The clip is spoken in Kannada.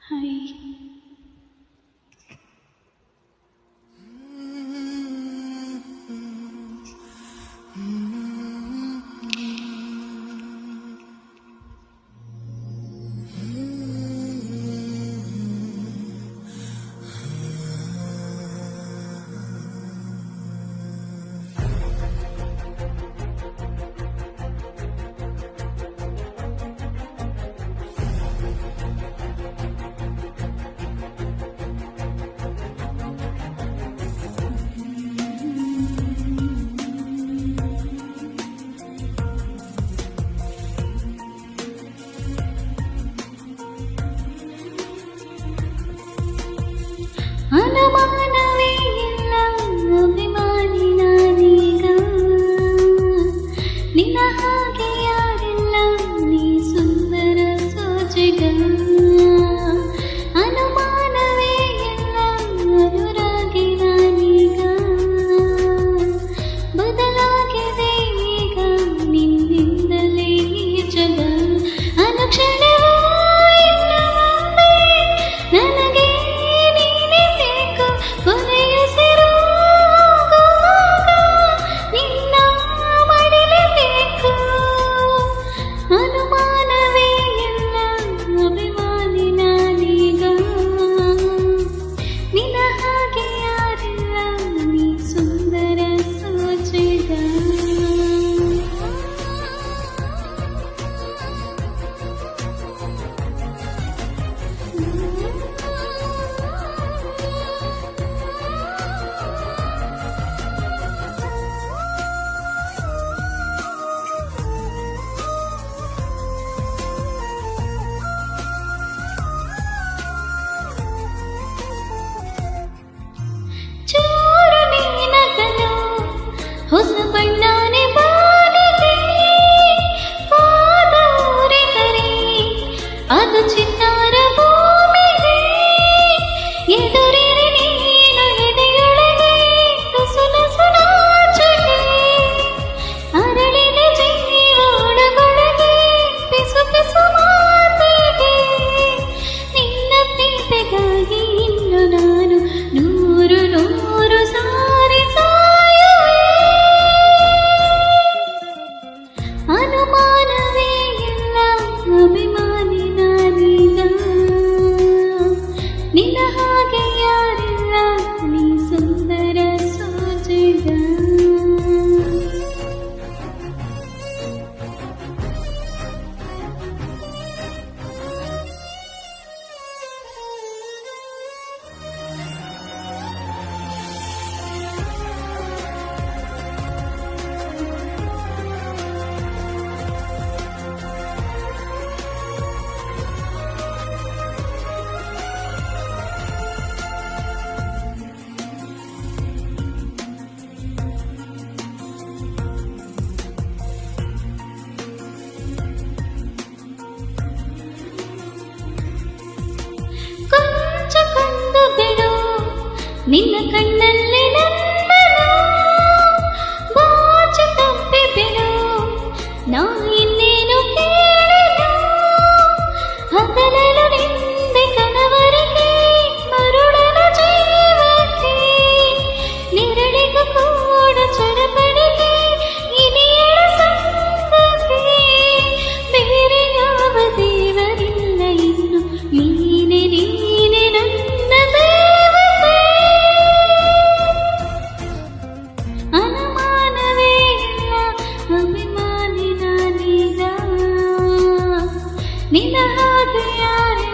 ಹಾಯ್. ಅನುಮಾನವೇ ಇಲ್ಲ, ಅಭಿಮಾನಿ ನಾನೀಗ. ನಿನ್ನ ಹಾಗೆ ಯಾರಿಲ್ಲ, ನೀ ಸುಂದರ ಸೋಜಿಗ. ಅನುಮಾನವೇ ಇಲ್ಲ, ಅನುರಾಗಿ ನಾನೀಗ. ಬದಲಾಗಿದೆ ಈಗ ನಿನ್ನಿಂದಲೇ ಈ ಜಗ. ಅನುಕ್ಷಣವೂ ಇನ್ನು ಮುಂದೆ ನನಗೆ ಹೊಸ ಬಣ್ಣನೆ ಬಾನಿಗೆ ಪಾದೂರಿದರೆ ಅದು ಚಿತ್ತಾರ ಭೂಮಿಗೆ. ಎದುರಿರೆ ನೀನು ಎದೆಯೊಳಗೆ ಸುಲಸುಲಾಚನೆ ಅರಳಿದ ಜೀವ ಒಳಗೊಳಗೆ ಪಿಸು ಪಿಸು ಮಾತಿಗೆ. ನಿನ್ನ ಪ್ರೀತಿಗಾಗಿ ಇನ್ನು ನಾನು ನೂರು ನೂರು ಸಾರಿ ಅನುಮಾನವೇ ಇಲ್ಲ, ಅಭಿಮಾನಿ ನಾನೀಗ. ನಿನ್ನ ಹಾಗೆ ಯಾರಿಲ್ಲ, ನೀ ಸುಂದರ ಸೋಜಿಗ. ಕೊಂಚ ಕೊಂದು ಬಿಡು ನಿನ್ನ ಕಣ್ಣಲ್ಲಿ ನನ್ನನು, ಬಾಚಿ ತಪ್ಪಿ ಬಿಡು ನಾ ಇನ್ನೇನು ಕೇಳಿದು. ಹಗಲಲು ನಿಂದೆ ಕನವರಿಗೆ ಮರುಳನ ಜೀವಕ್ಕೆ, ನೆರಳಿಗೂ ಕೂಡ ಚಡಪಡಿಗೆ ಇನಿಯರ ಸಂಗತಿ. ಬೇರೆ ಯಾವ ದೇವರಿಲ್ಲ ಇನ್ನು, ನೀನೆ ನೀನೆ ನನ್ನ ದೇವತೆ. ಅನುಮಾನವೇ ಇಲ್ಲ, ಅಭಿಮಾನಿ ನಾನೀಗ. ನಿನ್ನ ಹಾಗೆ ಯಾರಿಲ್ಲ.